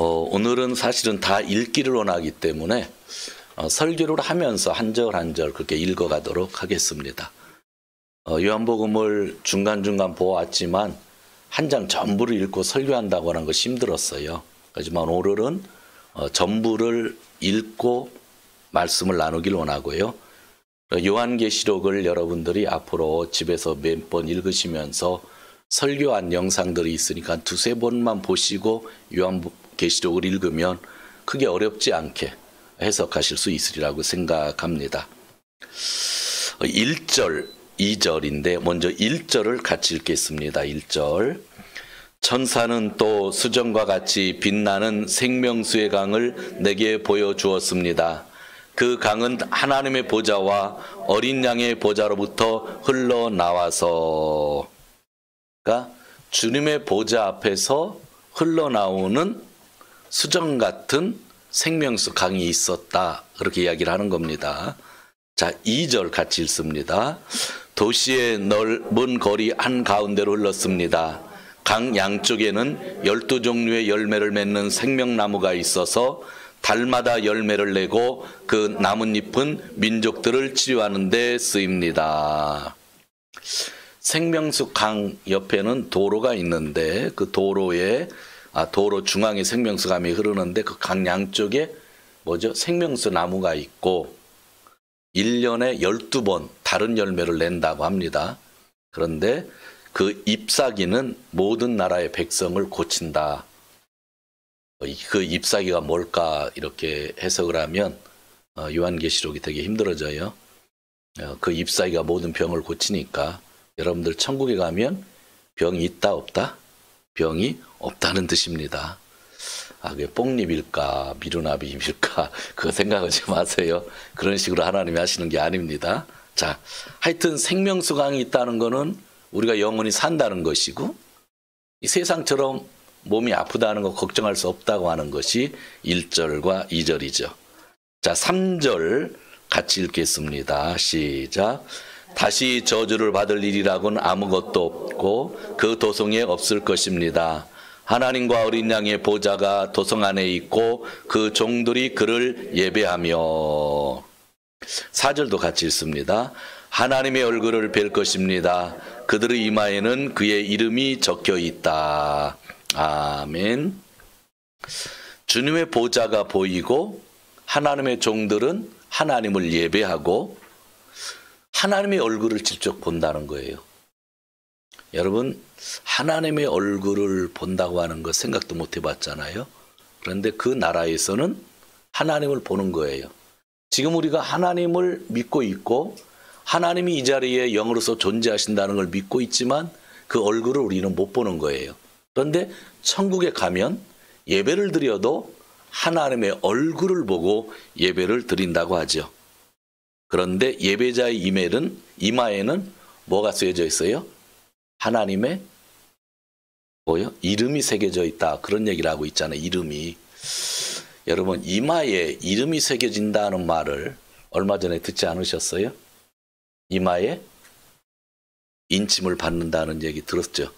오늘은 사실은 다 읽기를 원하기 때문에 설교를 하면서 한 절 한 절 그렇게 읽어가도록 하겠습니다. 요한복음을 중간중간 보았지만 한 장 전부를 읽고 설교한다고 하는 것이 힘들었어요. 하지만 오늘은 전부를 읽고 말씀을 나누길 원하고요. 요한계시록을 여러분들이 앞으로 집에서 몇 번 읽으시면서 설교한 영상들이 있으니까 두세 번만 보시고 요한계시록을 읽으면 크게 어렵지 않게 해석하실 수 있으리라고 생각합니다. 1절, 2절인데 먼저 1절을 같이 읽겠습니다. 1절. 천사는 또 수정과 같이 빛나는 생명수의 강을 내게 보여주었습니다. 그 강은 하나님의 보좌와 어린 양의 보좌로부터 흘러나와서, 그러니까 주님의 보좌 앞에서 흘러나오는 수정 같은 생명수 강이 있었다, 그렇게 이야기를 하는 겁니다. 자, 2절 같이 읽습니다. 도시의 넓은 거리 한가운데로 흘렀습니다. 강 양쪽에는 12종류의 열매를 맺는 생명나무가 있어서 달마다 열매를 내고 그 나뭇잎은 민족들을 치유하는 데 쓰입니다. 생명수 강 옆에는 도로가 있는데 그 도로에 도로 중앙에 생명수 강이 흐르는데 그 강 양쪽에 생명수 나무가 있고 1년에 12번 다른 열매를 낸다고 합니다. 그런데 그 잎사귀는 모든 나라의 백성을 고친다. 그 잎사귀가 뭘까 이렇게 해석을 하면 요한계시록이 되게 힘들어져요. 그 잎사귀가 모든 병을 고치니까 여러분들 천국에 가면 병이 있다 없다? 병이 없다는 뜻입니다. 그게 뽕잎일까 미루나비입일까 그거 생각하지 마세요. 그런 식으로 하나님이 하시는 게 아닙니다. 자, 하여튼 생명수강이 있다는 거는 우리가 영원히 산다는 것이고 이 세상처럼 몸이 아프다는 거 걱정할 수 없다고 하는 것이 1절과 2절이죠. 자, 3절 같이 읽겠습니다. 시작. 다시 저주를 받을 일이라고는 아무것도 없고 그 도성에 없을 것입니다. 하나님과 어린 양의 보좌가 도성 안에 있고 그 종들이 그를 예배하며. 4절도 같이 읽습니다. 하나님의 얼굴을 뵐 것입니다. 그들의 이마에는 그의 이름이 적혀 있다. 아멘. 주님의 보좌가 보이고 하나님의 종들은 하나님을 예배하고 하나님의 얼굴을 직접 본다는 거예요. 여러분, 하나님의 얼굴을 본다고 하는 거 생각도 못 해봤잖아요. 그런데 그 나라에서는 하나님을 보는 거예요. 지금 우리가 하나님을 믿고 있고 하나님이 이 자리에 영으로서 존재하신다는 걸 믿고 있지만 그 얼굴을 우리는 못 보는 거예요. 그런데 천국에 가면 예배를 드려도 하나님의 얼굴을 보고 예배를 드린다고 하죠. 그런데 예배자의 이마에는 뭐가 쓰여져 있어요? 하나님의 이름이 새겨져 있다. 그런 얘기를 하고 있잖아요. 이름이. 여러분, 이마에 이름이 새겨진다는 말을 얼마 전에 듣지 않으셨어요? 이마에 인침을 받는다는 얘기 들었죠?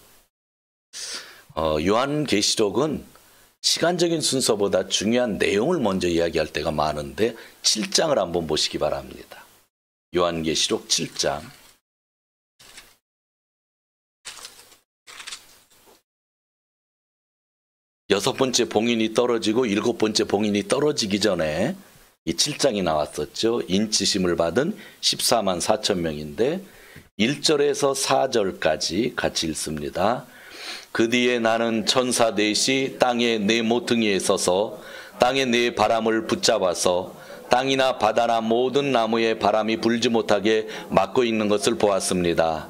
요한계시록은 시간적인 순서보다 중요한 내용을 먼저 이야기할 때가 많은데 7장을 한번 보시기 바랍니다. 요한계시록 7장. 여섯 번째 봉인이 떨어지고 일곱 번째 봉인이 떨어지기 전에 이 7장이 나왔었죠. 인치심을 받은 14만 4천 명인데 1절에서 4절까지 같이 읽습니다. 그 뒤에 나는 천사 넷이 땅의 네 모퉁이에 서서 땅의 네 바람을 붙잡아서 땅이나 바다나 모든 나무에 바람이 불지 못하게 막고 있는 것을 보았습니다.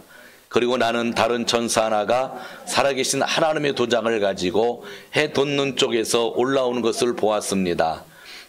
그리고 나는 다른 천사 하나가 살아계신 하나님의 도장을 가지고 해 돋는 쪽에서 올라오는 것을 보았습니다.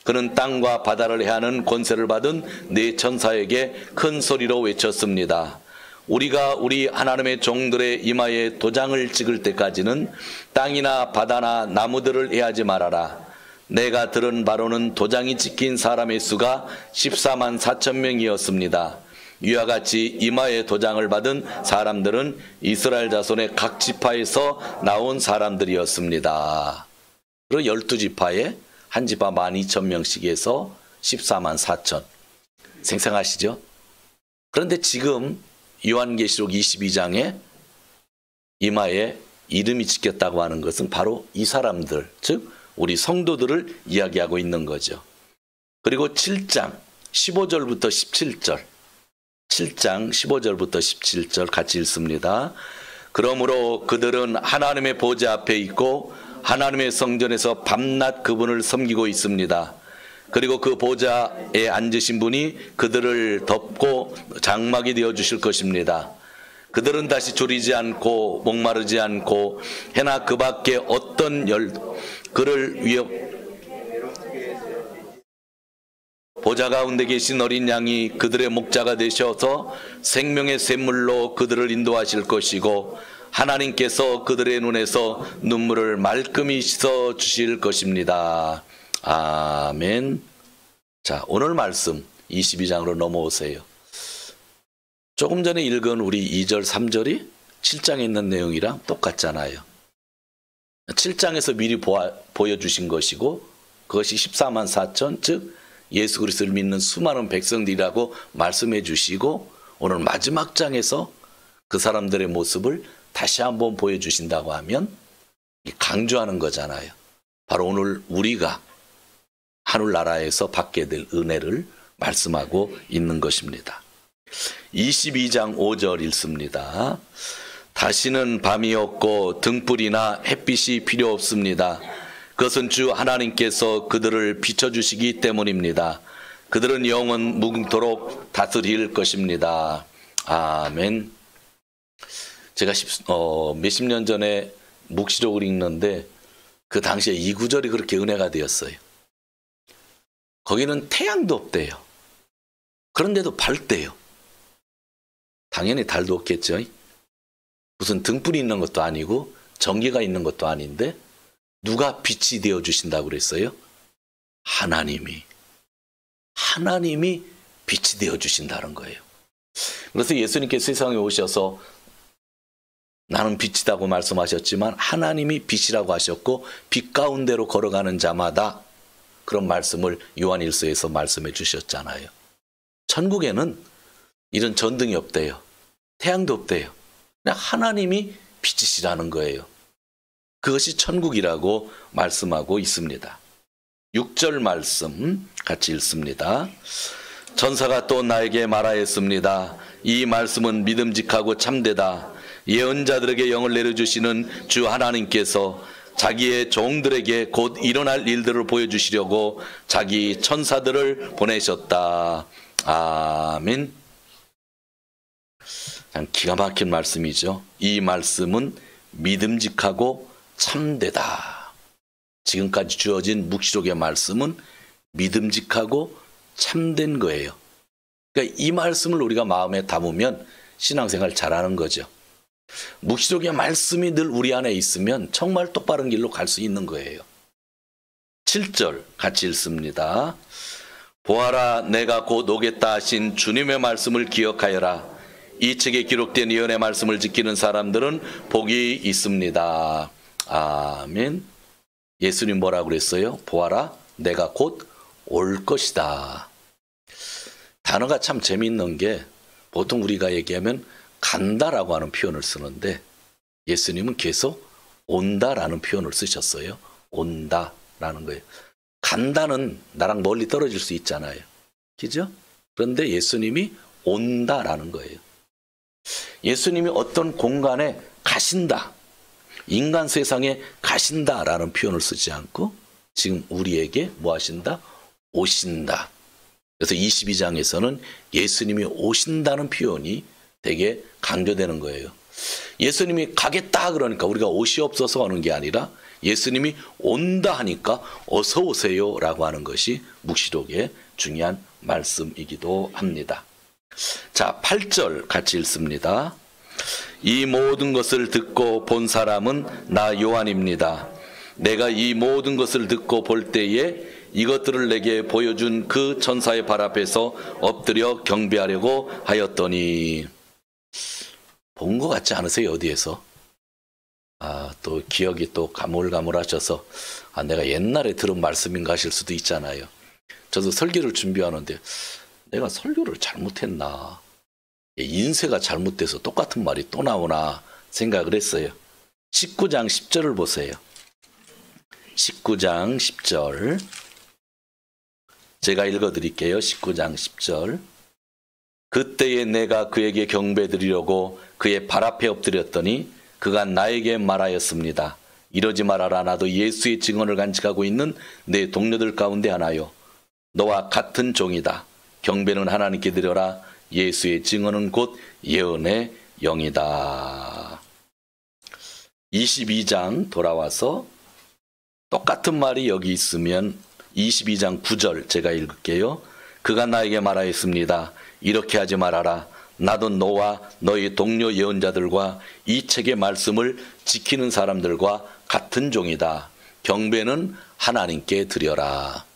그는 땅과 바다를 해하는 권세를 받은 네 천사에게 큰 소리로 외쳤습니다. 우리가 우리 하나님의 종들의 이마에 도장을 찍을 때까지는 땅이나 바다나 나무들을 해하지 말아라. 내가 들은 바로는 도장이 찍힌 사람의 수가 14만 4천 명이었습니다. 이와 같이 이마에 도장을 받은 사람들은 이스라엘 자손의 각 지파에서 나온 사람들이었습니다. 그리고 12지파에 한 지파 12,000명씩 해서 14만 4천. 생생하시죠? 그런데 지금 요한계시록 22장에 이마에 이름이 찍혔다고 하는 것은 바로 이 사람들, 즉 우리 성도들을 이야기하고 있는 거죠. 그리고 7장 15절부터 17절, 7장 15절부터 17절 같이 읽습니다. 그러므로 그들은 하나님의 보좌 앞에 있고 하나님의 성전에서 밤낮 그분을 섬기고 있습니다. 그리고 그 보좌에 앉으신 분이 그들을 덮고 장막이 되어 주실 것입니다. 그들은 다시 졸이지 않고 목마르지 않고 해나 그 밖에 어떤 그를 위협 보좌 가운데 계신 어린 양이 그들의 목자가 되셔서 생명의 샘물로 그들을 인도하실 것이고 하나님께서 그들의 눈에서 눈물을 말끔히 씻어 주실 것입니다. 아멘. 자, 오늘 말씀 22장으로 넘어오세요. 조금 전에 읽은 우리 2절, 3절이 7장에 있는 내용이랑 똑같잖아요. 7장에서 미리 보여주신 것이고 그것이 14만 4천, 즉 예수 그리스도를 믿는 수많은 백성들이라고 말씀해 주시고 오늘 마지막 장에서 그 사람들의 모습을 다시 한번 보여주신다고 하면 강조하는 거잖아요. 바로 오늘 우리가 하늘나라에서 받게 될 은혜를 말씀하고 있는 것입니다. 22장 5절 읽습니다. 다시는 밤이 없고 등불이나 햇빛이 필요 없습니다. 그것은 주 하나님께서 그들을 비춰주시기 때문입니다. 그들은 영원 무궁토록 다스릴 것입니다. 아멘. 제가 몇십 년 전에 묵시록을 읽는데 그 당시에 이 구절이 그렇게 은혜가 되었어요. 거기는 태양도 없대요. 그런데도 밝대요. 당연히 달도 없겠죠. 무슨 등불이 있는 것도 아니고 전기가 있는 것도 아닌데 누가 빛이 되어 주신다고 그랬어요? 하나님이 빛이 되어 주신다는 거예요. 그래서 예수님께서 세상에 오셔서 나는 빛이라고 말씀하셨지만 하나님이 빛이라고 하셨고 빛 가운데로 걸어가는 자마다 그런 말씀을 요한일서에서 말씀해 주셨잖아요. 천국에는 이런 전등이 없대요. 태양도 없대요. 그냥 하나님이 빛이시라는 거예요. 그것이 천국이라고 말씀하고 있습니다. 6절 말씀 같이 읽습니다. 전사가 또 나에게 말하였습니다. 이 말씀은 믿음직하고 참되다. 예언자들에게 영을 내려주시는 주 하나님께서 자기의 종들에게 곧 일어날 일들을 보여주시려고 자기 천사들을 보내셨다. 아멘. 참 기가 막힌 말씀이죠. 이 말씀은 믿음직하고 참되다. 지금까지 주어진 묵시록의 말씀은 믿음직하고 참된 거예요. 그러니까 이 말씀을 우리가 마음에 담으면 신앙생활 잘하는 거죠. 묵시록의 말씀이 늘 우리 안에 있으면 정말 똑바른 길로 갈 수 있는 거예요. 7절 같이 읽습니다. 보아라, 내가 곧 오겠다 하신 주님의 말씀을 기억하여라. 이 책에 기록된 예언의 말씀을 지키는 사람들은 복이 있습니다. 아멘. 예수님 뭐라고 그랬어요? 보아라, 내가 곧 올 것이다. 단어가 참 재미있는 게 보통 우리가 얘기하면 간다라고 하는 표현을 쓰는데 예수님은 계속 온다라는 표현을 쓰셨어요. 온다라는 거예요. 간다는 나랑 멀리 떨어질 수 있잖아요. 그죠? 그런데 예수님이 온다라는 거예요. 예수님이 어떤 공간에 가신다, 인간 세상에 가신다라는 표현을 쓰지 않고 지금 우리에게 뭐 하신다? 오신다. 그래서 22장에서는 예수님이 오신다는 표현이 되게 강조되는 거예요. 예수님이 가겠다 그러니까 우리가 옷이 없어서 오는 게 아니라 예수님이 온다 하니까 어서 오세요 라고 하는 것이 묵시록의 중요한 말씀이기도 합니다. 자, 8절 같이 읽습니다. 이 모든 것을 듣고 본 사람은 나 요한입니다. 내가 이 모든 것을 듣고 볼 때에 이것들을 내게 보여준 그 천사의 발 앞에서 엎드려 경배하려고 하였더니 본 것 같지 않으세요? 어디에서? 또 기억이 또 가물가물하셔서 내가 옛날에 들은 말씀인가 하실 수도 있잖아요. 저도 설교를 준비하는데 내가 설교를 잘못했나, 인쇄가 잘못돼서 똑같은 말이 또 나오나 생각을 했어요. 19장 10절을 보세요. 19장 10절 제가 읽어드릴게요. 19장 10절. 그때에 내가 그에게 경배드리려고 그의 발 앞에 엎드렸더니 그가 나에게 말하였습니다. 이러지 말아라. 나도 예수의 증언을 간직하고 있는 내 동료들 가운데 하나요. 너와 같은 종이다. 경배는 하나님께 드려라. 예수의 증언은 곧 예언의 영이다. 22장 돌아와서 똑같은 말이 여기 있으면 22장 9절 제가 읽을게요. 그가 나에게 말하였습니다. 이렇게 하지 말아라. 나도 너와 너희 동료 예언자들과 이 책의 말씀을 지키는 사람들과 같은 종이다. 경배는 하나님께 드려라.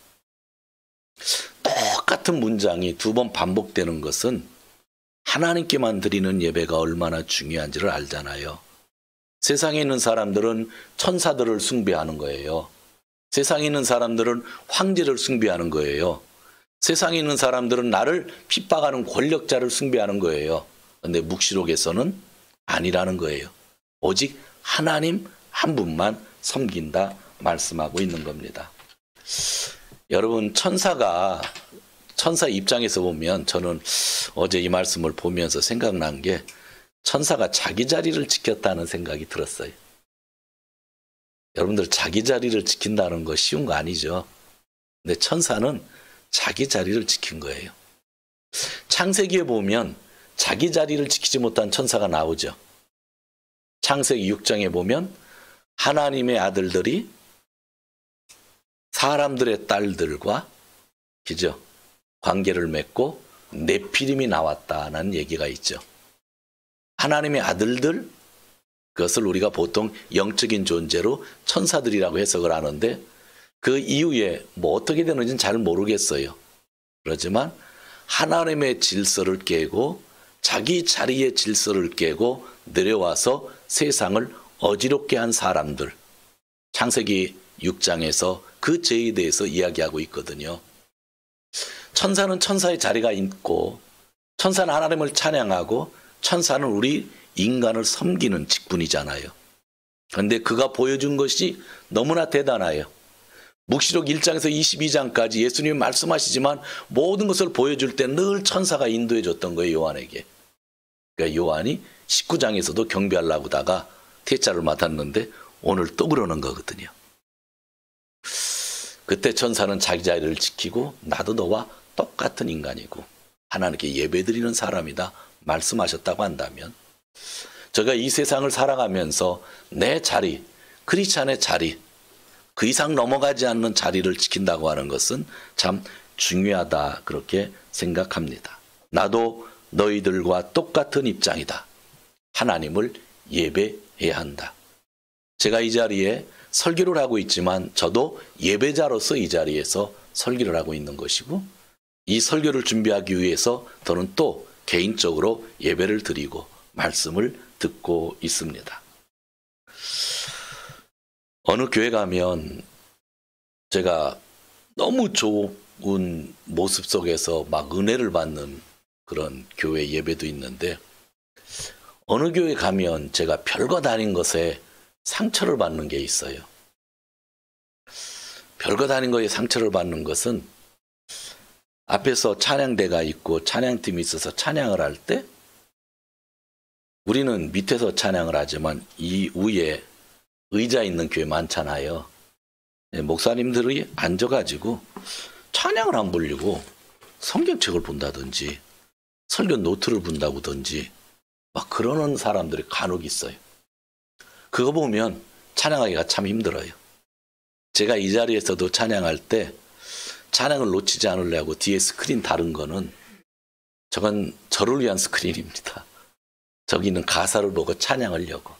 똑같은 문장이 두 번 반복되는 것은 하나님께만 드리는 예배가 얼마나 중요한지를 알잖아요. 세상에 있는 사람들은 천사들을 숭배하는 거예요. 세상에 있는 사람들은 황제를 숭배하는 거예요. 세상에 있는 사람들은 나를 핍박하는 권력자를 숭배하는 거예요. 그런데 묵시록에서는 아니라는 거예요. 오직 하나님 한 분만 섬긴다 말씀하고 있는 겁니다. 여러분, 천사 입장에서 보면 저는 어제 이 말씀을 보면서 생각난 게 천사가 자기 자리를 지켰다는 생각이 들었어요. 여러분들, 자기 자리를 지킨다는 거 쉬운 거 아니죠. 근데 천사는 자기 자리를 지킨 거예요. 창세기에 보면 자기 자리를 지키지 못한 천사가 나오죠. 창세기 6장에 보면 하나님의 아들들이 사람들의 딸들과 그죠? 관계를 맺고 네피림이 나왔다는 얘기가 있죠. 하나님의 아들들, 그것을 우리가 보통 영적인 존재로 천사들이라고 해석을 하는데 그 이후에 뭐 어떻게 되는지는 잘 모르겠어요. 그렇지만 하나님의 질서를 깨고 자기 자리의 질서를 깨고 내려와서 세상을 어지럽게 한 사람들, 창세기 6장에서 그 죄에 대해서 이야기하고 있거든요. 천사는 천사의 자리가 있고 천사는 하나님을 찬양하고 천사는 우리 인간을 섬기는 직분이잖아요. 그런데 그가 보여준 것이 너무나 대단해요. 묵시록 1장에서 22장까지 예수님이 말씀하시지만 모든 것을 보여줄 때 늘 천사가 인도해 줬던 거예요, 요한에게. 그러니까 요한이 19장에서도 경배하려고 하다가 퇴짜를 맡았는데 오늘 또 그러는 거거든요. 그때 천사는 자기 자리를 지키고 나도 너와 똑같은 인간이고 하나님께 예배드리는 사람이다 말씀하셨다고 한다면, 제가 이 세상을 살아가면서 내 자리, 크리스찬의 자리, 그 이상 넘어가지 않는 자리를 지킨다고 하는 것은 참 중요하다 그렇게 생각합니다. 나도 너희들과 똑같은 입장이다. 하나님을 예배해야 한다. 제가 이 자리에 설교를 하고 있지만 저도 예배자로서 이 자리에서 설교를 하고 있는 것이고, 이 설교를 준비하기 위해서 저는 또 개인적으로 예배를 드리고 말씀을 듣고 있습니다. 어느 교회 가면 제가 너무 좋은 모습 속에서 막 은혜를 받는 그런 교회 예배도 있는데, 어느 교회 가면 제가 별거 아닌 것에 상처를 받는 게 있어요. 별거 아닌 거에 상처를 받는 것은 앞에서 찬양대가 있고 찬양팀이 있어서 찬양을 할 때 우리는 밑에서 찬양을 하지만 이 위에 의자 있는 교회 많잖아요. 목사님들이 앉아가지고 찬양을 안 부르고 성경책을 본다든지 설교 노트를 본다든지 막 그러는 사람들이 간혹 있어요. 그거 보면 찬양하기가 참 힘들어요. 제가 이 자리에서도 찬양할 때 찬양을 놓치지 않으려고 뒤에 스크린 다른 거는 저건 저를 위한 스크린입니다. 저기는 가사를 보고 찬양하려고.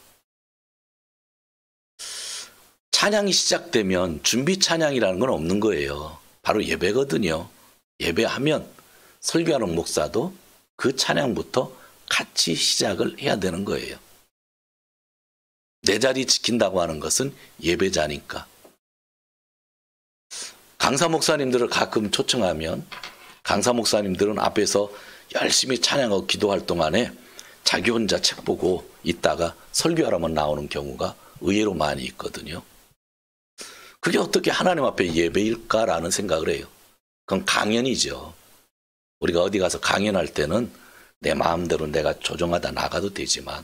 찬양이 시작되면 준비 찬양이라는 건 없는 거예요. 바로 예배거든요. 예배하면 설교하는 목사도 그 찬양부터 같이 시작을 해야 되는 거예요. 내 자리 지킨다고 하는 것은 예배자니까. 강사 목사님들을 가끔 초청하면 강사 목사님들은 앞에서 열심히 찬양하고 기도할 동안에 자기 혼자 책 보고 있다가 설교하러만 나오는 경우가 의외로 많이 있거든요. 그게 어떻게 하나님 앞에 예배일까라는 생각을 해요. 그건 강연이죠. 우리가 어디 가서 강연할 때는 내 마음대로 내가 조정하다 나가도 되지만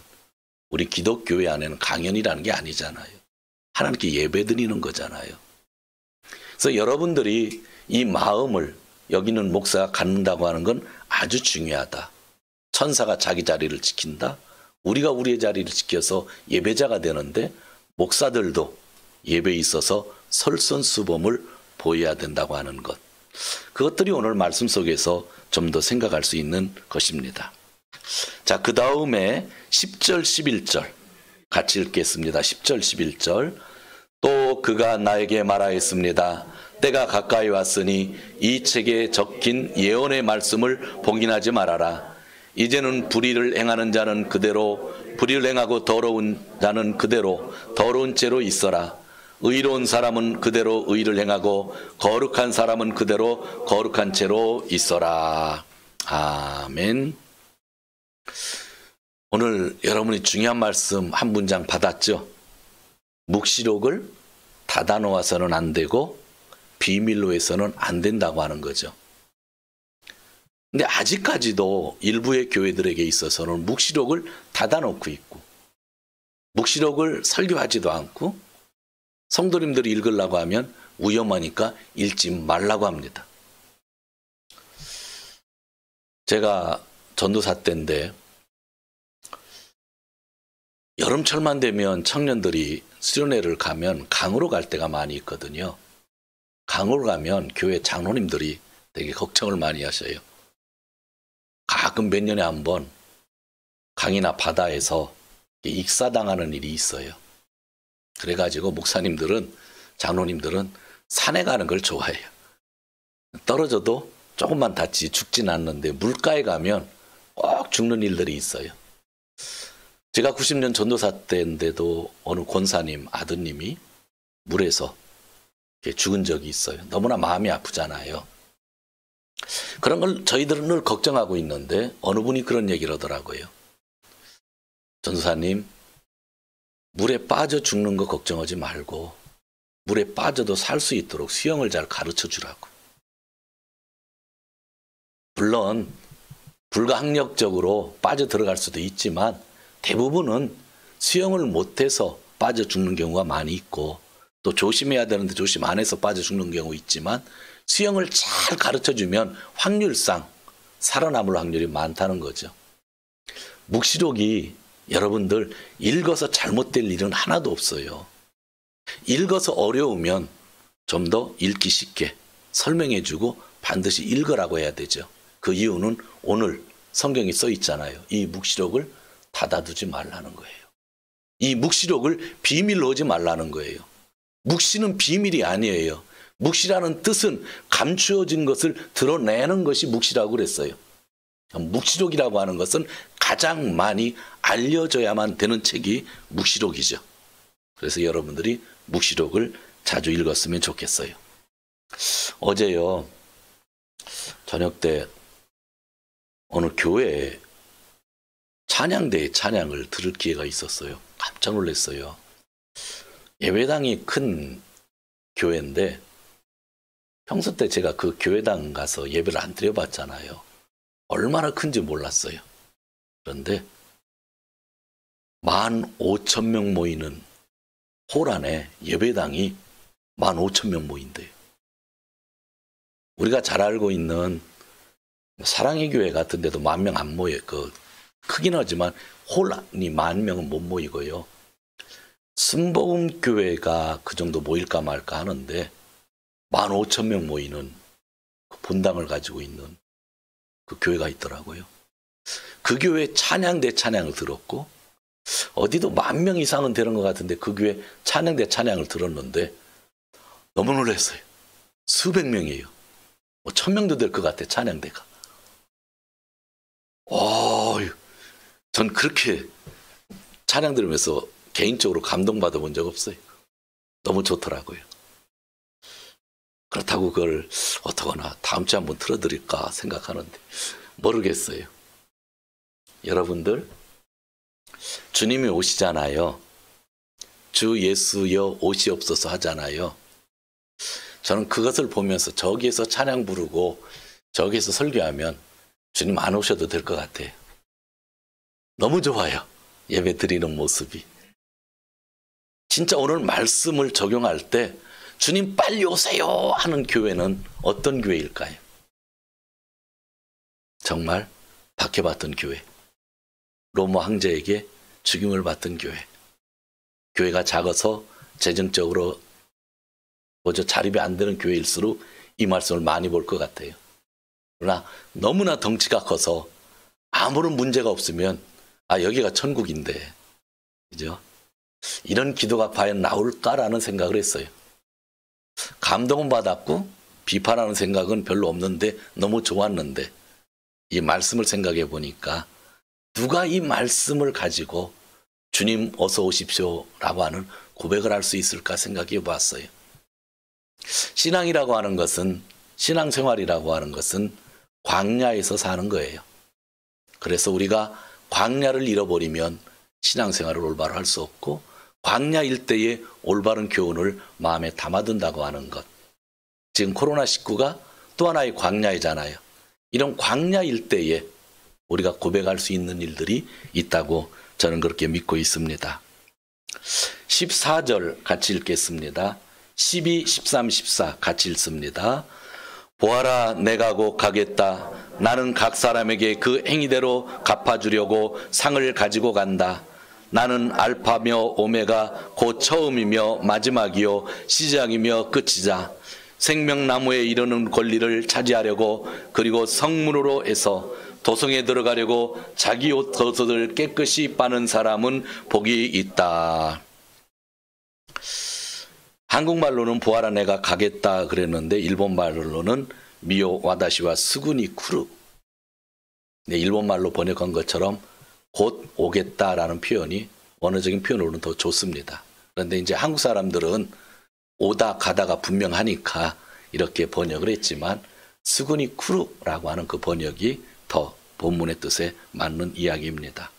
우리 기독교회 안에는 강연이라는 게 아니잖아요. 하나님께 예배드리는 거잖아요. 그래서 여러분들이 이 마음을 여기는 목사가 갖는다고 하는 건 아주 중요하다. 천사가 자기 자리를 지킨다. 우리가 우리의 자리를 지켜서 예배자가 되는데 목사들도 예배에 있어서 설선수범을 보여야 된다고 하는 것. 그것들이 오늘 말씀 속에서 좀 더 생각할 수 있는 것입니다. 자, 그 다음에 10절, 11절 같이 읽겠습니다. 10절, 11절. 또 그가 나에게 말하였습니다. 때가 가까이 왔으니 이 책에 적힌 예언의 말씀을 봉인하지 말아라. 이제는 불의를 행하는 자는 그대로, 불의를 행하고 더러운 자는 그대로 더러운 죄로 있어라. 의로운 사람은 그대로 의를 행하고 거룩한 사람은 그대로 거룩한 죄로 있어라. 아멘. 오늘 여러분이 중요한 말씀 한 문장 받았죠? 묵시록을 닫아놓아서는 안 되고 비밀로 해서는 안 된다고 하는 거죠. 근데 아직까지도 일부의 교회들에게 있어서는 묵시록을 닫아놓고 있고 묵시록을 설교하지도 않고 성도님들이 읽으려고 하면 위험하니까 읽지 말라고 합니다. 제가 전도사 때인데 여름철만 되면 청년들이 수련회를 가면 강으로 갈 때가 많이 있거든요. 강으로 가면 교회 장로님들이 되게 걱정을 많이 하셔요. 가끔 몇 년에 한 번 강이나 바다에서 익사당하는 일이 있어요. 그래가지고 목사님들은, 장로님들은 산에 가는 걸 좋아해요. 떨어져도 조금만 다치 죽진 않는데 물가에 가면 꼭 죽는 일들이 있어요. 제가 90년 전도사 때인데도 어느 권사님 아드님이 물에서 죽은 적이 있어요. 너무나 마음이 아프잖아요. 그런 걸 저희들은 늘 걱정하고 있는데 어느 분이 그런 얘기를 하더라고요. 전도사님, 물에 빠져 죽는 거 걱정하지 말고 물에 빠져도 살 수 있도록 수영을 잘 가르쳐 주라고. 물론 불가항력적으로 빠져 들어갈 수도 있지만 대부분은 수영을 못해서 빠져 죽는 경우가 많이 있고 또 조심해야 되는데 조심 안 해서 빠져 죽는 경우 있지만 수영을 잘 가르쳐주면 확률상 살아남을 확률이 많다는 거죠. 묵시록이 여러분들 읽어서 잘못될 일은 하나도 없어요. 읽어서 어려우면 좀 더 읽기 쉽게 설명해주고 반드시 읽으라고 해야 되죠. 그 이유는 오늘 성경이 써 있잖아요. 이 묵시록을 닫아두지 말라는 거예요. 이 묵시록을 비밀로 하지 말라는 거예요. 묵시는 비밀이 아니에요. 묵시라는 뜻은 감추어진 것을 드러내는 것이 묵시라고 그랬어요. 묵시록이라고 하는 것은 가장 많이 알려져야만 되는 책이 묵시록이죠. 그래서 여러분들이 묵시록을 자주 읽었으면 좋겠어요. 어제요, 저녁 때 어느 교회에 찬양대의 찬양을 들을 기회가 있었어요. 깜짝 놀랐어요. 예배당이 큰 교회인데 평소 때 제가 그 교회당 가서 예배를 안 드려봤잖아요. 얼마나 큰지 몰랐어요. 그런데 15,000명 모이는 홀 안에 예배당이 15,000명 모인대요. 우리가 잘 알고 있는 사랑의 교회 같은 데도 10,000명 안 모여요. 크긴 하지만 홀이 10,000명은 못 모이고요. 순복음 교회가 그 정도 모일까 말까 하는데 15,000명 모이는 그 분당을 가지고 있는 그 교회가 있더라고요. 그 교회 찬양대 찬양을 들었고 어디도 10,000명 이상은 되는 것 같은데 그 교회 찬양대 찬양을 들었는데 너무 놀랐어요. 수백 명이에요. 1,000명도 될 것 같아, 찬양대가. 전 그렇게 찬양 들으면서 개인적으로 감동받아 본 적 없어요. 너무 좋더라고요. 그렇다고 그걸 어떡하나 다음 주에 한번 틀어드릴까 생각하는데 모르겠어요. 여러분들, 주님이 오시잖아요. 주 예수여 오시옵소서 하잖아요. 저는 그것을 보면서 저기에서 찬양 부르고 저기에서 설교하면 주님 안 오셔도 될 것 같아요. 너무 좋아요. 예배 드리는 모습이. 진짜 오늘 말씀을 적용할 때 주님 빨리 오세요 하는 교회는 어떤 교회일까요? 정말 박해받던 교회, 로마 황제에게 죽임을 받던 교회, 교회가 작아서 재정적으로 자립이 안 되는 교회일수록 이 말씀을 많이 볼 것 같아요. 그러나 너무나 덩치가 커서 아무런 문제가 없으면 여기가 천국인데, 그죠? 이런 기도가 과연 나올까라는 생각을 했어요. 감동은 받았고 비판하는 생각은 별로 없는데 너무 좋았는데, 이 말씀을 생각해 보니까 누가 이 말씀을 가지고 주님 어서 오십시오라고 하는 고백을 할 수 있을까 생각해 보았어요. 신앙이라고 하는 것은, 신앙생활이라고 하는 것은 광야에서 사는 거예요. 그래서 우리가 광야를 잃어버리면 신앙생활을 올바로 할 수 없고, 광야 일대의 올바른 교훈을 마음에 담아둔다고 하는 것. 지금 코로나19가 또 하나의 광야이잖아요. 이런 광야 일대에 우리가 고백할 수 있는 일들이 있다고 저는 그렇게 믿고 있습니다. 14절 같이 읽겠습니다. 12, 13, 14 같이 읽습니다. 보아라, 내가 곧 가겠다. 나는 각 사람에게 그 행위대로 갚아주려고 상을 가지고 간다. 나는 알파며 오메가 곧 처음이며 마지막이요 시작이며 끝이자. 생명나무에 이르는 권리를 차지하려고, 그리고 성문으로 해서 도성에 들어가려고 자기 옷 겉옷을 깨끗이 빠는 사람은 복이 있다. 한국말로는 보아라 내가 가겠다 그랬는데 일본말로는 미요 와다시와 스구니 쿠루. 일본말로 번역한 것처럼 곧 오겠다라는 표현이 언어적인 표현으로는 더 좋습니다. 그런데 이제 한국 사람들은 오다 가다가 분명하니까 이렇게 번역을 했지만 스구니 쿠루라고 하는 그 번역이 더 본문의 뜻에 맞는 이야기입니다.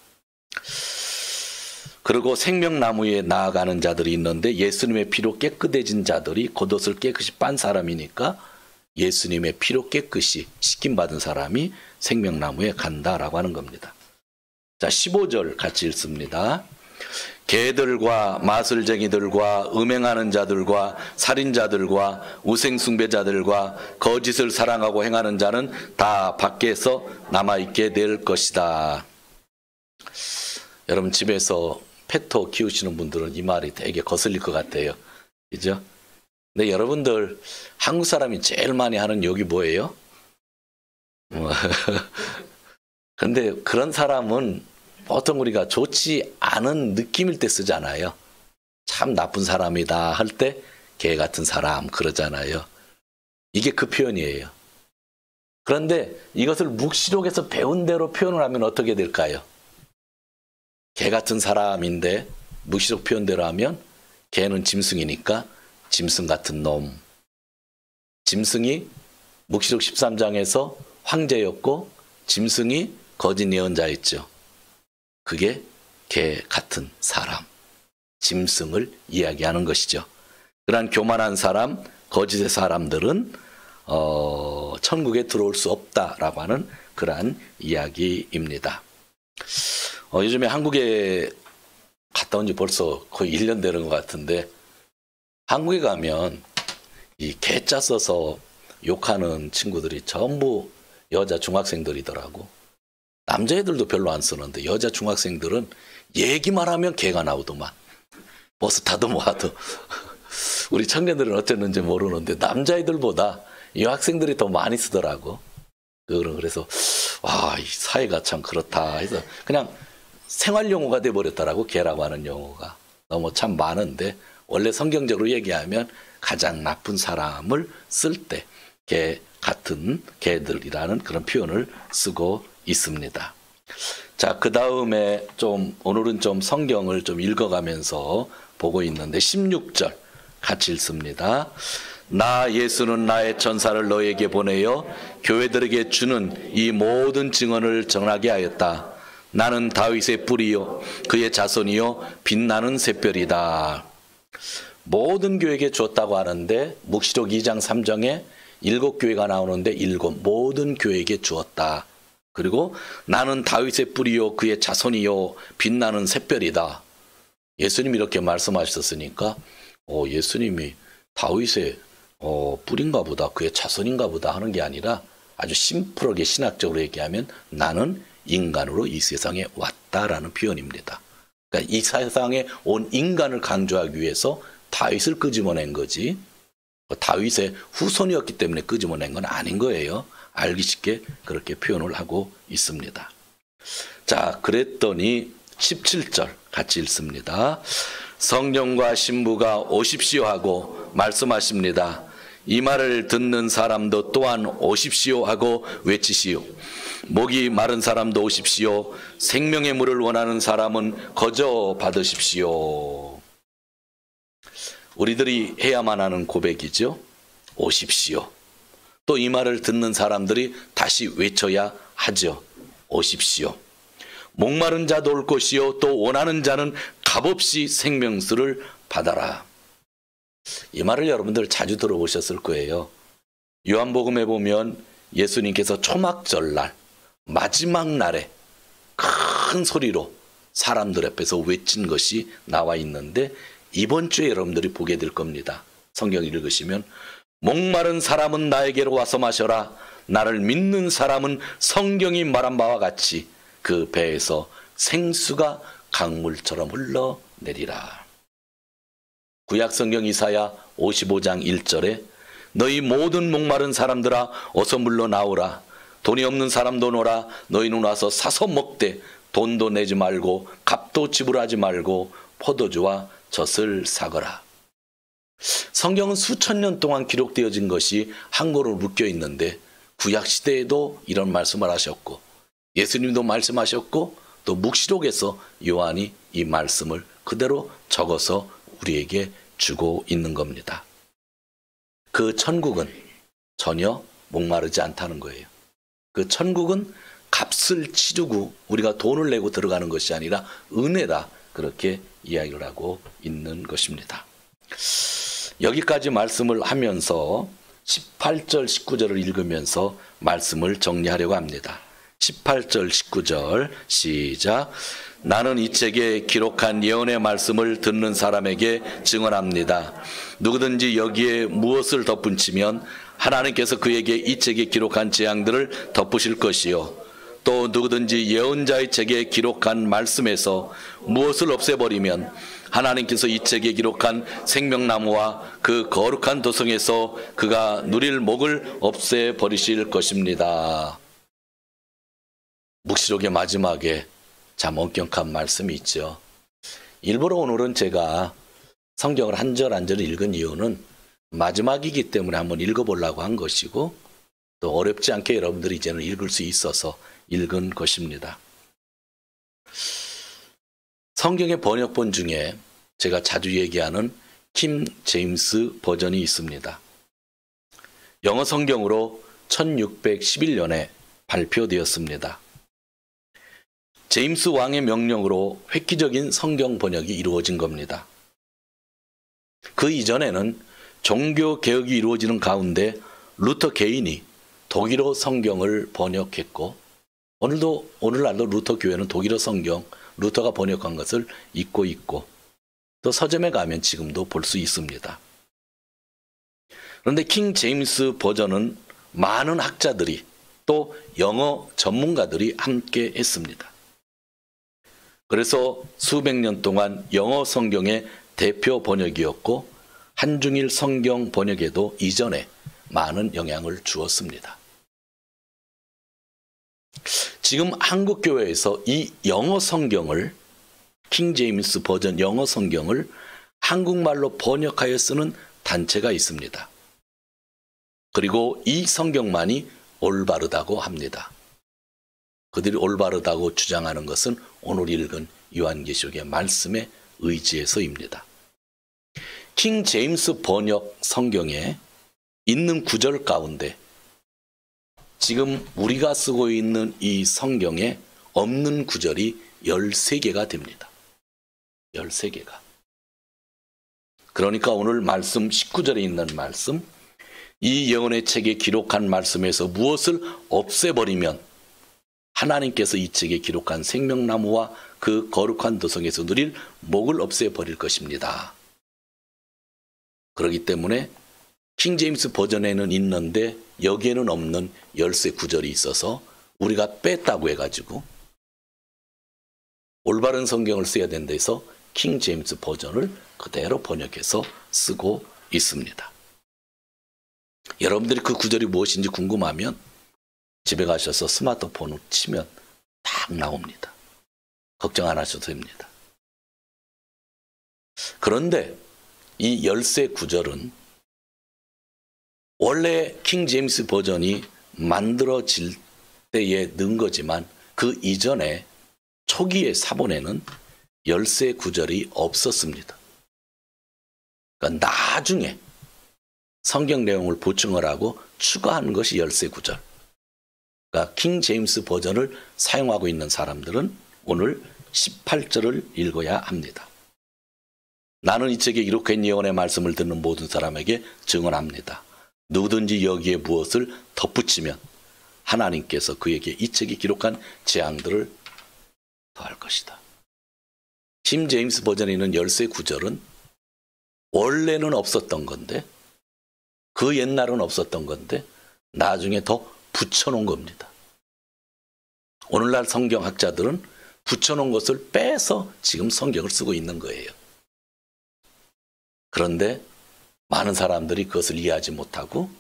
그리고 생명나무에 나아가는 자들이 있는데, 예수님의 피로 깨끗해진 자들이 겉옷을 깨끗이 빤 사람이니까 예수님의 피로 깨끗이 씻김받은 사람이 생명나무에 간다라고 하는 겁니다. 자, 15절 같이 읽습니다. 개들과 마술쟁이들과 음행하는 자들과 살인자들과 우생숭배자들과 거짓을 사랑하고 행하는 자는 다 밖에서 남아있게 될 것이다. 여러분 집에서 페토 키우시는 분들은 이 말이 되게 거슬릴 것 같아요. 그죠? 근데 여러분들 한국 사람이 제일 많이 하는 욕이 뭐예요? 근데 그런 사람은 보통 우리가 좋지 않은 느낌일 때 쓰잖아요. 참 나쁜 사람이다 할 때 개 같은 사람 그러잖아요. 이게 그 표현이에요. 그런데 이것을 묵시록에서 배운 대로 표현을 하면 어떻게 될까요? 개 같은 사람인데 묵시록 표현대로 하면 개는 짐승이니까 짐승 같은 놈. 짐승이 묵시록 13장에서 황제였고 짐승이 거짓 예언자였죠. 그게 개 같은 사람, 짐승을 이야기하는 것이죠. 그러한 교만한 사람, 거짓의 사람들은 천국에 들어올 수 없다라고 하는 그러한 이야기입니다. 요즘에 한국에 갔다 온 지 벌써 거의 1년 되는 것 같은데, 한국에 가면 이 개짜 써서 욕하는 친구들이 전부 여자 중학생들이더라고. 남자애들도 별로 안 쓰는데 여자 중학생들은 얘기만 하면 개가 나오더만. 버스 타도 뭐하도. 우리 청년들은 어쨌는지 모르는데 남자애들보다 이 학생들이 더 많이 쓰더라고. 그래서 와, 이 사회가 참 그렇다 해서 그냥 생활 용어가 돼버렸더라고. 개라고 하는 용어가 너무 참 많은데, 원래 성경적으로 얘기하면 가장 나쁜 사람을 쓸 때 개 같은 개들이라는 그런 표현을 쓰고 있습니다. 자, 그 다음에 오늘은 좀 성경을 좀 읽어가면서 보고 있는데 16절 같이 읽습니다. 나 예수는 나의 천사를 너에게 보내어 교회들에게 주는 이 모든 증언을 전하게 하였다. 나는 다윗의 뿌리요 그의 자손이요 빛나는 샛별이다. 모든 교회에게 주었다고 하는데 묵시록 2장 3장에 7교회가 나오는데 모든 교회에게 주었다. 그리고 나는 다윗의 뿌리요 그의 자손이요 빛나는 샛별이다. 예수님이 이렇게 말씀하셨으니까 예수님이 다윗의 뿌린가 보다, 그의 자손인가 보다 하는 게 아니라 아주 심플하게 신학적으로 얘기하면 나는 인간으로 이 세상에 왔다라는 표현입니다. 그러니까 이 세상에 온 인간을 강조하기 위해서 다윗을 끄집어낸 거지, 다윗의 후손이었기 때문에 끄집어낸 건 아닌 거예요. 알기 쉽게 그렇게 표현을 하고 있습니다. 자, 그랬더니 17절 같이 읽습니다. 성령과 신부가 오십시오 하고 말씀하십니다. 이 말을 듣는 사람도 또한 오십시오 하고 외치시오. 목이 마른 사람도 오십시오. 생명의 물을 원하는 사람은 거저 받으십시오. 우리들이 해야만 하는 고백이죠. 오십시오. 또 이 말을 듣는 사람들이 다시 외쳐야 하죠. 오십시오. 목마른 자도 올 것이요 또 원하는 자는 값없이 생명수를 받아라. 이 말을 여러분들 자주 들어보셨을 거예요. 요한복음에 보면 예수님께서 초막절날 마지막 날에 큰 소리로 사람들 앞에서 외친 것이 나와 있는데 이번 주에 여러분들이 보게 될 겁니다. 성경 읽으시면 목마른 사람은 나에게로 와서 마셔라. 나를 믿는 사람은 성경이 말한 바와 같이 그 배에서 생수가 강물처럼 흘러내리라. 구약성경 이사야 55장 1절에 너희 모든 목마른 사람들아 어서 물러나오라. 돈이 없는 사람도 오너라. 너희는 와서 사서 먹되 돈도 내지 말고 값도 지불하지 말고 포도주와 젖을 사거라. 성경은 수천 년 동안 기록되어진 것이 한글로 묶여 있는데 구약시대에도 이런 말씀을 하셨고 예수님도 말씀하셨고 또 묵시록에서 요한이 이 말씀을 그대로 적어서 우리에게 주고 있는 겁니다. 그 천국은 전혀 목마르지 않다는 거예요. 그 천국은 값을 치르고 우리가 돈을 내고 들어가는 것이 아니라 은혜다, 그렇게 이야기를 하고 있는 것입니다. 여기까지 말씀을 하면서 18절 19절을 읽으면서 말씀을 정리하려고 합니다. 18절 19절 시작. 나는 이 책에 기록한 예언의 말씀을 듣는 사람에게 증언합니다. 누구든지 여기에 무엇을 덧붙이면 하나님께서 그에게 이 책에 기록한 재앙들을 덧부실 것이요 또 누구든지 예언자의 책에 기록한 말씀에서 무엇을 없애버리면 하나님께서 이 책에 기록한 생명나무와 그 거룩한 도성에서 그가 누릴 목을 없애버리실 것입니다. 묵시록의 마지막에 참 엄격한 말씀이 있죠. 일부러 오늘은 제가 성경을 한 절 한 절 읽은 이유는 마지막이기 때문에 한번 읽어보려고 한 것이고 또 어렵지 않게 여러분들이 이제는 읽을 수 있어서 읽은 것입니다. 성경의 번역본 중에 제가 자주 얘기하는 킹 제임스 버전이 있습니다. 영어 성경으로 1611년에 발표되었습니다. 제임스 왕의 명령으로 획기적인 성경 번역이 이루어진 겁니다. 그 이전에는 종교 개혁이 이루어지는 가운데 루터 개인이 독일어 성경을 번역했고 오늘날도 루터 교회는 독일어 성경 루터가 번역한 것을 읽고 있고 또 서점에 가면 지금도 볼 수 있습니다. 그런데 킹 제임스 버전은 많은 학자들이 또 영어 전문가들이 함께 했습니다. 그래서 수백 년 동안 영어 성경의 대표 번역이었고 한중일 성경 번역에도 이전에 많은 영향을 주었습니다. 지금 한국교회에서 이 영어 성경을 킹 제임스 버전 영어 성경을 한국말로 번역하여 쓰는 단체가 있습니다. 그리고 이 성경만이 올바르다고 합니다. 그들이 올바르다고 주장하는 것은 오늘 읽은 요한계시록의 말씀에 의지해서입니다. 킹 제임스 번역 성경에 있는 구절 가운데 지금 우리가 쓰고 있는 이 성경에 없는 구절이 13개가 됩니다. 13개가. 그러니까 오늘 말씀 19절에 있는 말씀, 이 예언의 책에 기록한 말씀에서 무엇을 없애버리면 하나님께서 이 책에 기록한 생명나무와 그 거룩한 도성에서 누릴 목을 없애버릴 것입니다. 그렇기 때문에 킹제임스 버전에는 있는데 여기에는 없는 13구절이 있어서 우리가 뺐다고 해가지고 올바른 성경을 써야 된다 해서 킹제임스 버전을 그대로 번역해서 쓰고 있습니다. 여러분들이 그 구절이 무엇인지 궁금하면 집에 가셔서 스마트폰을 치면 딱 나옵니다. 걱정 안 하셔도 됩니다. 그런데 이 13구절은 원래 킹제임스 버전이 만들어질 때에 넣은 거지만 그 이전에 초기의 사본에는 13구절이 없었습니다. 그러니까 나중에 성경 내용을 보충을 하고 추가한 것이 13구절. 그러니까 킹제임스 버전을 사용하고 있는 사람들은 오늘 18절을 읽어야 합니다. 나는 이 책에 기록한 예언의 말씀을 듣는 모든 사람에게 증언합니다. 누구든지 여기에 무엇을 덧붙이면 하나님께서 그에게 이 책에 기록한 재앙들을 더할 것이다. 킹 제임스 버전에 있는 13구절은 원래는 없었던 건데 그 옛날은 없었던 건데 나중에 더 붙여놓은 겁니다. 오늘날 성경학자들은 붙여놓은 것을 빼서 지금 성경을 쓰고 있는 거예요. 그런데 많은 사람들이 그것을 이해하지 못하고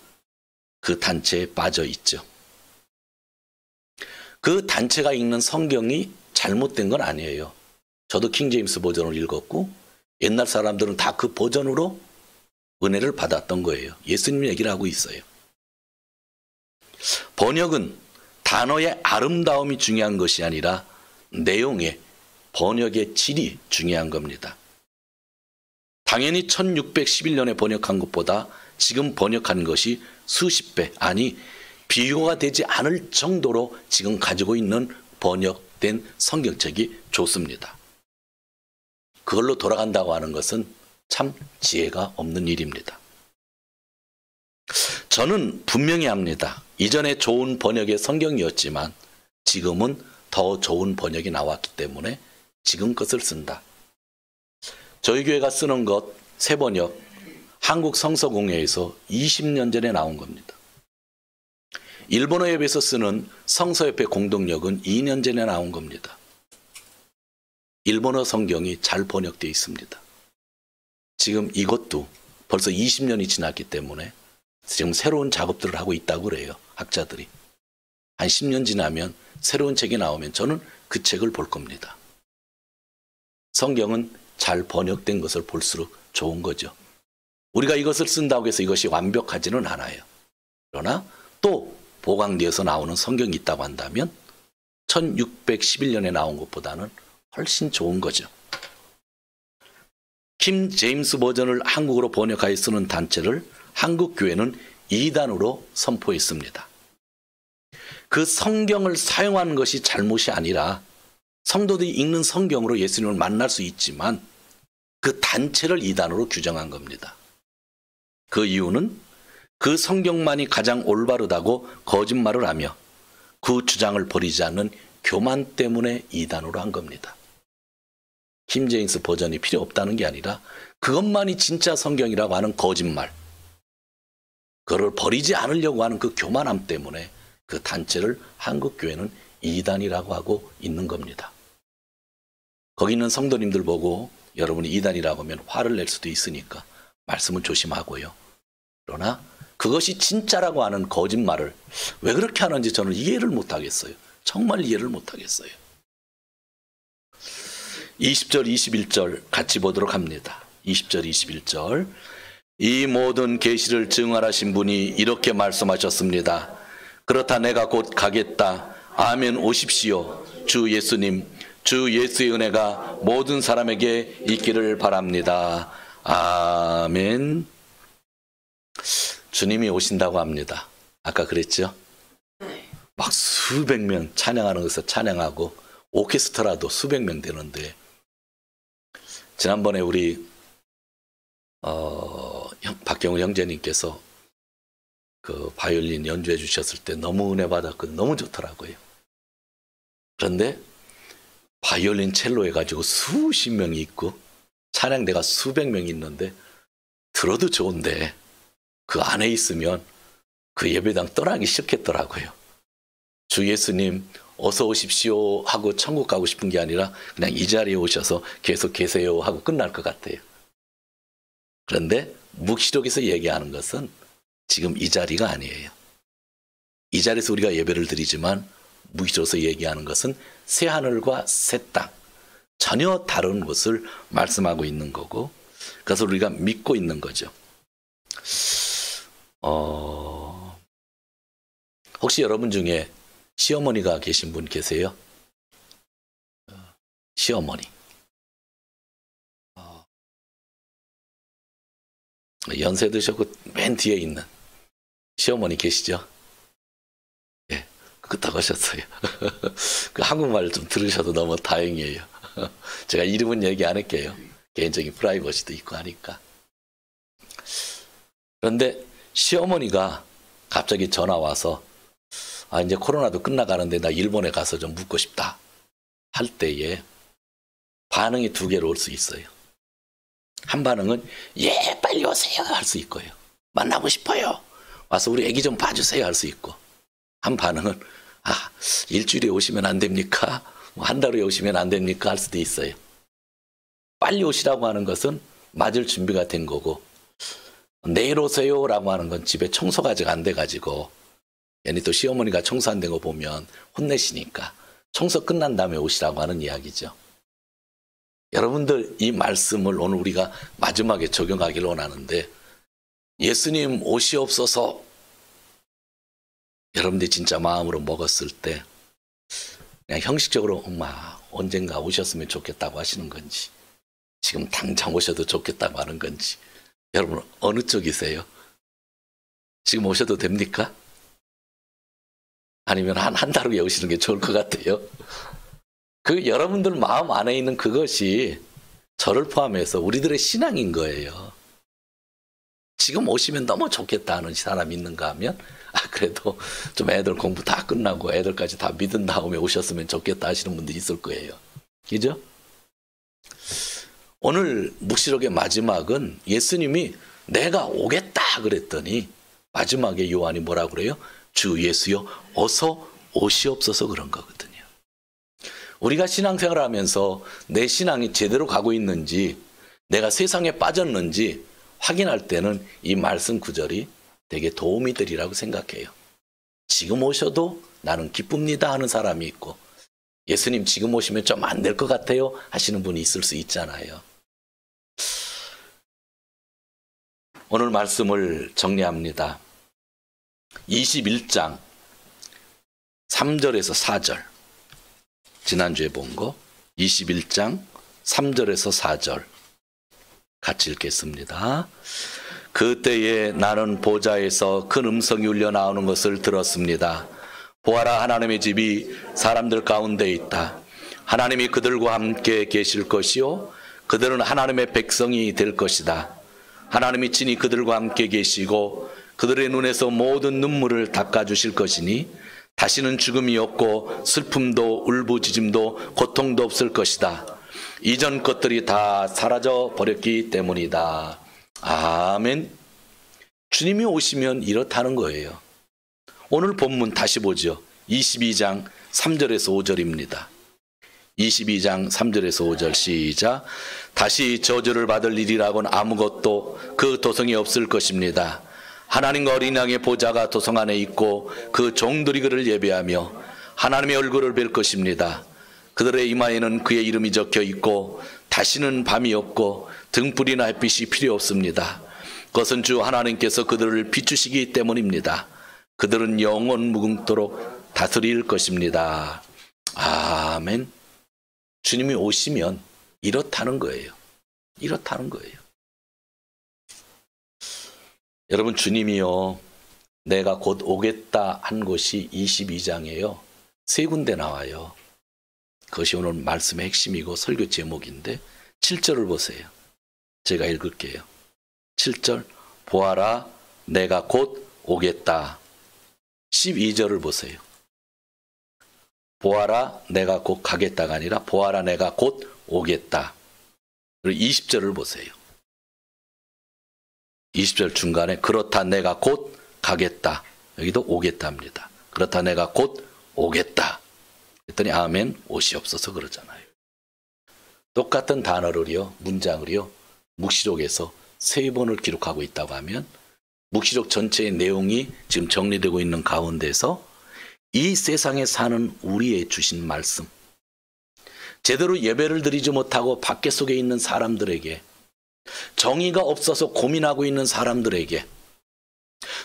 그 단체에 빠져 있죠. 그 단체가 읽는 성경이 잘못된 건 아니에요. 저도 킹제임스 버전을 읽었고 옛날 사람들은 다 그 버전으로 은혜를 받았던 거예요. 예수님 얘기를 하고 있어요. 번역은 단어의 아름다움이 중요한 것이 아니라 내용의 번역의 질이 중요한 겁니다. 당연히 1611년에 번역한 것보다 지금 번역한 것이 수십 배, 아니 비교가 되지 않을 정도로 지금 가지고 있는 번역된 성경책이 좋습니다. 그걸로 돌아간다고 하는 것은 참 지혜가 없는 일입니다. 저는 분명히 합니다. 이전에 좋은 번역의 성경이었지만 지금은 더 좋은 번역이 나왔기 때문에 지금 것을 쓴다. 저희 교회가 쓰는 것 새 번역 한국 성서공회에서 20년 전에 나온 겁니다. 일본어협에서 쓰는 성서협회 공동역은 2년 전에 나온 겁니다. 일본어 성경이 잘 번역되어 있습니다. 지금 이것도 벌써 20년이 지났기 때문에 지금 새로운 작업들을 하고 있다고 그래요. 학자들이. 한 10년 지나면 새로운 책이 나오면 저는 그 책을 볼 겁니다. 성경은 잘 번역된 것을 볼수록 좋은 거죠. 우리가 이것을 쓴다고 해서 이것이 완벽하지는 않아요. 그러나 또 보강되어서 나오는 성경이 있다고 한다면 1611년에 나온 것보다는 훨씬 좋은 거죠. 킹 제임스 버전을 한국어로 번역하여 쓰는 단체를 한국교회는 이단으로 선포했습니다. 그 성경을 사용하는 것이 잘못이 아니라 성도들이 읽는 성경으로 예수님을 만날 수 있지만 그 단체를 이단으로 규정한 겁니다. 그 이유는 그 성경만이 가장 올바르다고 거짓말을 하며 그 주장을 버리지 않는 교만 때문에 이단으로 한 겁니다. 킹 제임스 버전이 필요 없다는 게 아니라 그것만이 진짜 성경이라고 하는 거짓말, 그걸 버리지 않으려고 하는 그 교만함 때문에 그 단체를 한국교회는 이단이라고 하고 있는 겁니다. 거기 있는 성도님들 보고 여러분이 이단이라고 하면 화를 낼 수도 있으니까 말씀은 조심하고요. 그러나 그것이 진짜라고 하는 거짓말을 왜 그렇게 하는지 저는 이해를 못하겠어요. 정말 이해를 못하겠어요. 20절, 21절 같이 보도록 합니다. 20절, 21절. 이 모든 계시를 증언하신 분이 이렇게 말씀하셨습니다. 그렇다 내가 곧 가겠다. 아멘 오십시오. 주 예수님, 주 예수의 은혜가 모든 사람에게 있기를 바랍니다. 아멘. 주님이 오신다고 합니다. 아까 그랬죠? 막 수백 명 찬양하는 것을 찬양하고 오케스트라도 수백 명 되는데, 지난번에 우리 박경우 형제님께서 그 바이올린 연주해 주셨을 때 너무 은혜 받았고 너무 좋더라고요. 그런데 바이올린 첼로 해가지고 수십 명이 있고 찬양대가 수백 명이 있는데, 들어도 좋은데 그 안에 있으면 그 예배당 떠나기 싫겠더라고요. 주 예수님 어서 오십시오 하고 천국 가고 싶은 게 아니라 그냥 이 자리에 오셔서 계속 계세요 하고 끝날 것 같아요. 그런데 묵시록에서 얘기하는 것은 지금 이 자리가 아니에요. 이 자리에서 우리가 예배를 드리지만 묵시록에서 얘기하는 것은 새 하늘과 새 땅, 전혀 다른 것을 말씀하고 있는 거고, 그래서 우리가 믿고 있는 거죠. 혹시 여러분 중에 시어머니가 계신 분 계세요? 시어머니. 연세 드셨고 맨 뒤에 있는 시어머니 계시죠? 예, 그렇다고 하셨어요. 그 한국말 좀 들으셔도 너무 다행이에요. 제가 이름은 얘기 안 할게요. 개인적인 프라이버시도 있고 하니까. 그런데 시어머니가 갑자기 전화 와서 이제 코로나도 끝나가는데 나 일본에 가서 좀 묵고 싶다 할 때에 반응이 두 개로 올 수 있어요. 한 반응은 예 빨리 오세요 할 수 있고요. 만나고 싶어요. 와서 우리 애기 좀 봐주세요 할 수 있고, 한 반응은 일주일에 오시면 안 됩니까? 한 달에 오시면 안 됩니까? 할 수도 있어요. 빨리 오시라고 하는 것은 맞을 준비가 된 거고, 내일 오세요 라고 하는 건 집에 청소가 아직 안 돼가지고, 괜히 또 시어머니가 청소 안 된 거 보면 혼내시니까 청소 끝난 다음에 오시라고 하는 이야기죠. 여러분들 이 말씀을 오늘 우리가 마지막에 적용하기를 원하는데, 예수님 오시옵소서 여러분들이 진짜 마음으로 먹었을 때 그냥 형식적으로 엄마 언젠가 오셨으면 좋겠다고 하시는 건지, 지금 당장 오셔도 좋겠다고 하는 건지, 여러분 어느 쪽이세요? 지금 오셔도 됩니까? 아니면 한 달 후에 오시는 게 좋을 것 같아요? 그 여러분들 마음 안에 있는 그것이 저를 포함해서 우리들의 신앙인 거예요. 지금 오시면 너무 좋겠다 하는 사람이 있는가 하면 그래도 좀 애들 공부 다 끝나고 애들까지 다 믿은 다음에 오셨으면 좋겠다 하시는 분들이 있을 거예요. 그죠? 오늘 묵시록의 마지막은 예수님이 내가 오겠다 그랬더니 마지막에 요한이 뭐라고 그래요? 주 예수여 어서 오시옵소서 그런 거거든요. 우리가 신앙생활을 하면서 내 신앙이 제대로 가고 있는지, 내가 세상에 빠졌는지 확인할 때는 이 말씀 구절이 되게 도움이 되리라고 생각해요. 지금 오셔도 나는 기쁩니다 하는 사람이 있고, 예수님 지금 오시면 좀 안 될 것 같아요 하시는 분이 있을 수 있잖아요. 오늘 말씀을 정리합니다. 21장 3절에서 4절, 지난주에 본 거 21장 3절에서 4절 같이 읽겠습니다. 그때에 나는 보좌에서 큰 음성이 울려 나오는 것을 들었습니다. 보아라, 하나님의 집이 사람들 가운데 있다. 하나님이 그들과 함께 계실 것이요 그들은 하나님의 백성이 될 것이다. 하나님이 친히 그들과 함께 계시고 그들의 눈에서 모든 눈물을 닦아주실 것이니 다시는 죽음이 없고 슬픔도 울부짖음도 고통도 없을 것이다. 이전 것들이 다 사라져 버렸기 때문이다. 아멘. 주님이 오시면 이렇다는 거예요. 오늘 본문 다시 보죠. 22장 3절에서 5절입니다. 22장 3절에서 5절 시작. 다시 저주를 받을 일이라고는 아무것도 그 도성이 없을 것입니다. 하나님과 어린 양의 보좌가 도성 안에 있고 그 종들이 그를 예배하며 하나님의 얼굴을 뵐 것입니다. 그들의 이마에는 그의 이름이 적혀 있고 다시는 밤이 없고 등불이나 햇빛이 필요 없습니다. 그것은 주 하나님께서 그들을 비추시기 때문입니다. 그들은 영원 무궁토록 다스릴 것입니다. 아멘. 주님이 오시면 이렇다는 거예요. 이렇다는 거예요. 여러분, 주님이요, 내가 곧 오겠다 한 곳이 22장이에요. 세 군데 나와요. 그것이 오늘 말씀의 핵심이고 설교 제목인데 7절을 보세요. 제가 읽을게요. 7절, 보아라 내가 곧 오겠다. 12절을 보세요. 보아라 내가 곧 가겠다가 아니라 보아라 내가 곧 오겠다. 그리고 20절을 보세요. 20절 중간에 그렇다 내가 곧 가겠다. 여기도 오겠다입니다. 그렇다 내가 곧 오겠다. 그랬더니 아멘 오시옵소서 그러잖아요. 똑같은 단어를요, 문장을요, 묵시록에서 3번을 기록하고 있다고 하면 묵시록 전체의 내용이 지금 정리되고 있는 가운데서 이 세상에 사는 우리의 주신 말씀, 제대로 예배를 드리지 못하고 밖에 속에 있는 사람들에게, 정의가 없어서 고민하고 있는 사람들에게,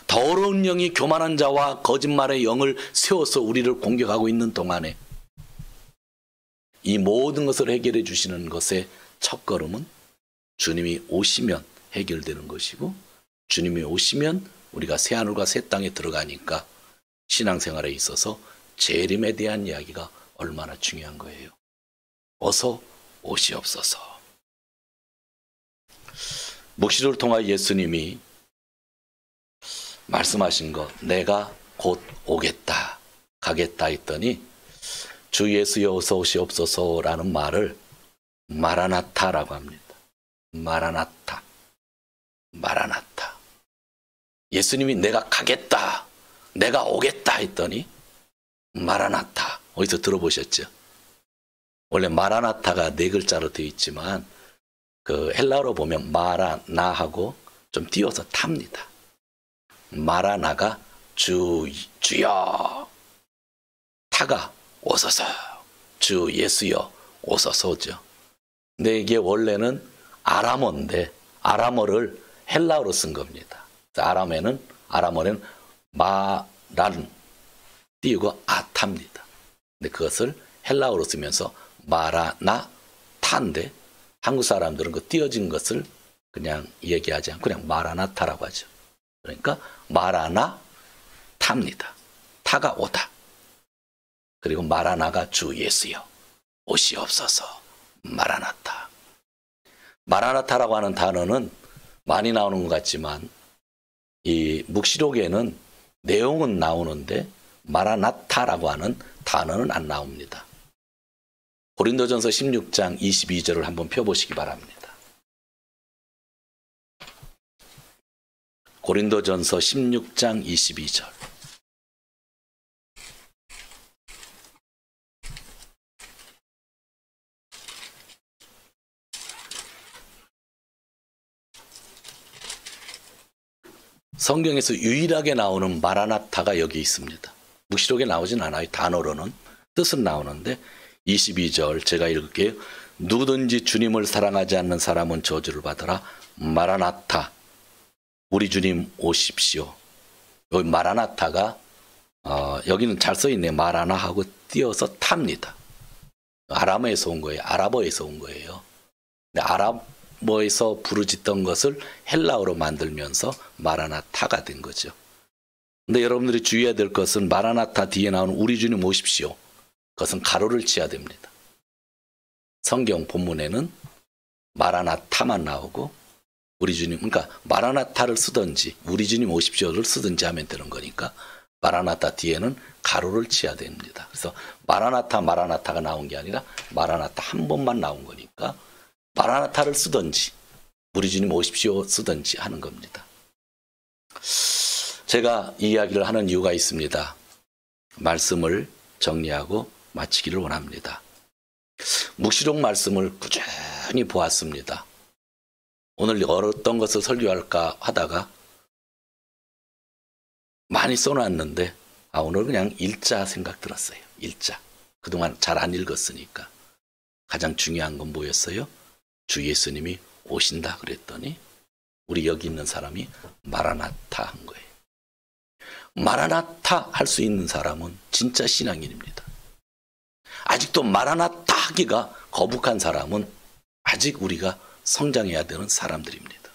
더러운 영이 교만한 자와 거짓말의 영을 세워서 우리를 공격하고 있는 동안에 이 모든 것을 해결해 주시는 것의 첫걸음은 주님이 오시면 해결되는 것이고, 주님이 오시면 우리가 새하늘과 새 땅에 들어가니까 신앙생활에 있어서 재림에 대한 이야기가 얼마나 중요한 거예요. 어서 오시옵소서. 묵시록을 통하여 예수님이 말씀하신 것, 내가 곧 오겠다, 가겠다 했더니 주 예수여 어서 오시옵소서라는 말을 마라나타라고 합니다. 마라나타, 마라나타. 예수님이 내가 가겠다, 내가 오겠다 했더니 마라나타. 어디서 들어보셨죠? 원래 마라나타가 4글자로 되어 있지만 그 헬라어로 보면 마라나하고 좀 띄워서 탑니다. 마라나가 주여, 타가 오소서, 주 예수여 오소서죠. 근데 이게 원래는 아람어인데 아람어를 헬라어로 쓴 겁니다. 아람어는 마란 띄우고 아타입니다. 근데 그것을 헬라어로 쓰면서 마라나타인데 한국 사람들은 그 띄어진 것을 그냥 얘기하지 않고 그냥 마라나타라고 하죠. 그러니까 마라나타입니다. 타가 오다. 그리고 마라나가 주 예수여 오시옵소서. 마라나타. 마라나타라고 하는 단어는 많이 나오는 것 같지만 이 묵시록에는 내용은 나오는데 마라나타라고 하는 단어는 안 나옵니다. 고린도전서 16장 22절을 한번 펴보시기 바랍니다. 고린도전서 16장 22절. 성경에서 유일하게 나오는 마라나타가 여기 있습니다. 묵시록에 나오진 않아요. 단어로는. 뜻은 나오는데 22절 제가 읽을게요. 누구든지 주님을 사랑하지 않는 사람은 저주를 받으라. 마라나타. 우리 주님 오십시오. 여기 마라나타가 여기는 잘 써있네. 마라나하고 띄어서 탑니다. 아람어에서 온 거예요. 아랍어에서 온 거예요. 근데 아랍어에서 부르짖던 것을 헬라어로 만들면서 마라나타가 된 거죠. 근데 여러분들이 주의해야 될 것은 마라나타 뒤에 나오는 우리 주님 오십시오. 그것은 가로를 치야 됩니다. 성경 본문에는 마라나타만 나오고 우리 주님, 그러니까 마라나타를 쓰든지 우리 주님 오십시오를 쓰든지 하면 되는 거니까 마라나타 뒤에는 가로를 치야 됩니다. 그래서 마라나타가 나온 게 아니라 마라나타 한 번만 나온 거니까 마라나타를 쓰든지 우리 주님 오십시오 쓰든지 하는 겁니다. 제가 이 이야기를 하는 이유가 있습니다. 말씀을 정리하고 마치기를 원합니다. 묵시록 말씀을 꾸준히 보았습니다. 오늘 어떤 것을 설교할까 하다가 많이 써놨는데 오늘 그냥 읽자 생각 들었어요. 읽자. 그동안 잘 안 읽었으니까. 가장 중요한 건 뭐였어요? 주 예수님이 오신다 그랬더니 우리 여기 있는 사람이 마라나타 한 거예요. 마라나타 할 수 있는 사람은 진짜 신앙인입니다. 아직도 마라나타 하기가 거북한 사람은 아직 우리가 성장해야 되는 사람들입니다.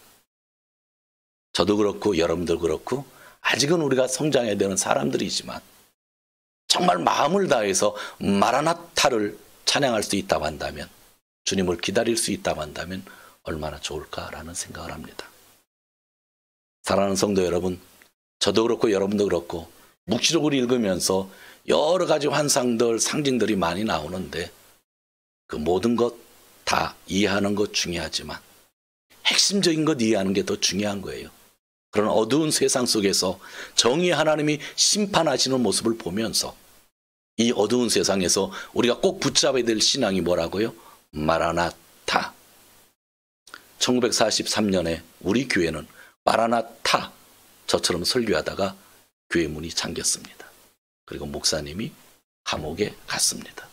저도 그렇고 여러분들 그렇고 아직은 우리가 성장해야 되는 사람들이지만 정말 마음을 다해서 마라나타를 찬양할 수 있다고 한다면, 주님을 기다릴 수 있다고 한다면 얼마나 좋을까라는 생각을 합니다. 사랑하는 성도 여러분, 저도 그렇고 여러분도 그렇고 묵시록을 읽으면서 여러 가지 환상들, 상징들이 많이 나오는데 그 모든 것 다 이해하는 것 중요하지만 핵심적인 것 이해하는 게 더 중요한 거예요. 그런 어두운 세상 속에서 정의의 하나님이 심판하시는 모습을 보면서 이 어두운 세상에서 우리가 꼭 붙잡아야 될 신앙이 뭐라고요? 마라나타. 1943년에 우리 교회는 마라나타 저처럼 설교하다가 교회 문이 잠겼습니다. 그리고 목사님이 감옥에 갔습니다.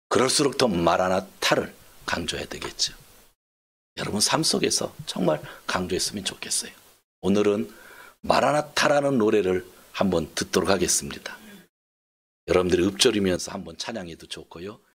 그럴수록 더 마라나타를 강조해야 되겠죠. 여러분 삶 속에서 정말 강조했으면 좋겠어요. 오늘은 마라나타라는 노래를 한번 듣도록 하겠습니다. 여러분들이 읊조리면서 한번 찬양해도 좋고요.